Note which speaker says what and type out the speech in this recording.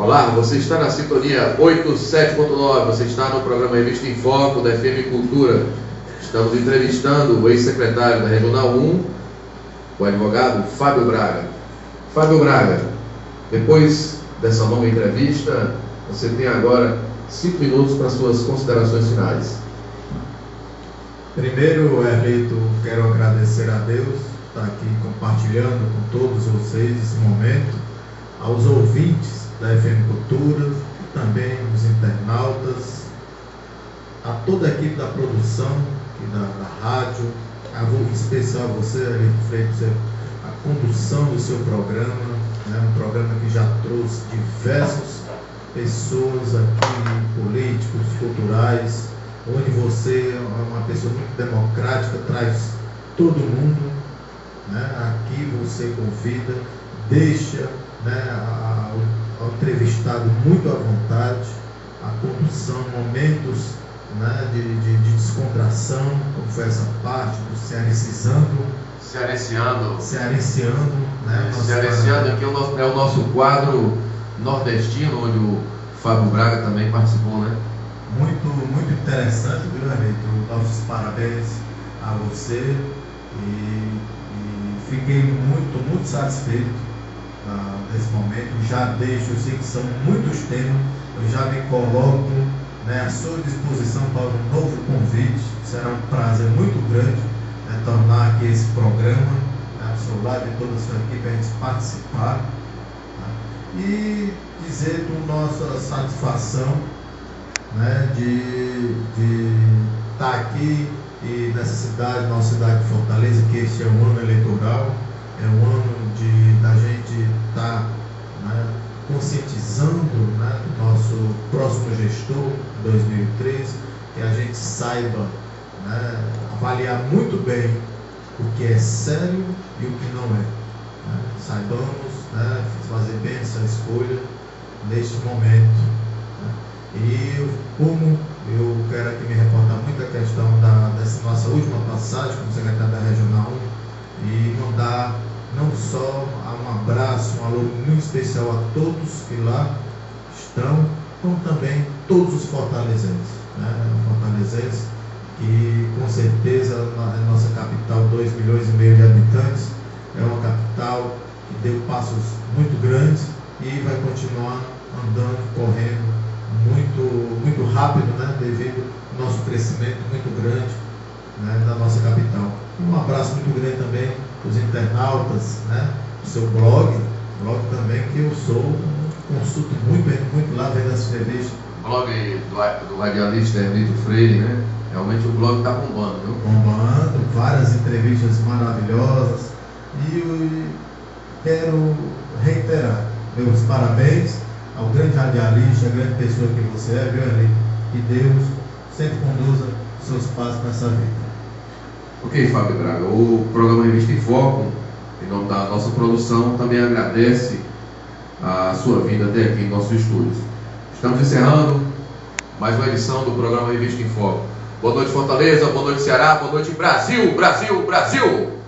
Speaker 1: Olá, você está na sintonia 87.9, você está no programa Revista em Foco da FM Cultura. Estamos entrevistando o ex-secretário da Regional 1, o advogado Fábio Braga. Fábio Braga, depois dessa longa entrevista, você tem agora 5 minutos para suas considerações finais.
Speaker 2: Primeiro, Erlito, quero agradecer a Deus por estar aqui compartilhando com todos vocês esse momento, aos ouvintes da FM Cultura, e também os internautas, a toda a equipe da produção e da rádio, em especial a você, Erlito Freitas, a condução do seu programa, né, um programa que já trouxe diversas pessoas aqui, políticos, culturais, onde você é uma pessoa muito democrática, traz todo mundo, né? Aqui você convida, deixa, né, ao entrevistado muito à vontade, a condução, momentos, né, de descontração, como foi essa parte do cearenseando, né?
Speaker 1: Cearenseando, que é o nosso quadro nordestino, onde o Fábio Braga também participou, né?
Speaker 2: Muito interessante, viu, Erlito? Nossos parabéns a você e fiquei muito satisfeito nesse momento. Já deixo, eu sei que são muitos temas, eu já me coloco, né, à sua disposição para um novo convite. Será um prazer muito grande, né, tornar aqui esse programa, né, ao seu lado e toda a sua equipe, a gente participar, né, e dizer com nossa satisfação, né, de estar aqui e nessa cidade, nossa cidade de Fortaleza, que este é um ano eleitoral, é um ano da gente estar, né, conscientizando, né, o nosso próximo gestor, 2013, que a gente saiba, né, avaliar muito bem o que é sério e o que não é. Né? Saibamos, né, fazer bem essa escolha neste momento. E como eu quero aqui me reportar muito a questão dessa nossa última passagem como secretário da Regional 1 e mandar não só um abraço, um alô muito especial a todos que lá estão, como também todos os fortalezenses, né? Fortalezenses que com certeza a nossa capital, 2,5 milhões de habitantes, é uma capital que deu passos muito grandes e vai continuar andando, correndo muito rápido, né, devido ao nosso crescimento muito grande, né, da nossa capital. Um abraço muito grande também para os internautas, né, do seu blog também, que eu consulto muito lá, vendo as entrevistas.
Speaker 1: O blog do radialista Erlito Freire, né? Realmente o blog está bombando, viu?
Speaker 2: Bombando, várias entrevistas maravilhosas, e eu quero reiterar meus parabéns ao grande radialista, a grande pessoa que você é, viu, Erlito? Que Deus sempre conduza seus passos nessa vida.
Speaker 1: Ok, Fábio Braga, o programa Revista em Foco, em nome da nossa produção, também agradece a sua vinda até aqui em nossos estúdios. Estamos encerrando mais uma edição do programa Revista em Foco. Boa noite, Fortaleza, boa noite, Ceará, boa noite, Brasil, Brasil, Brasil!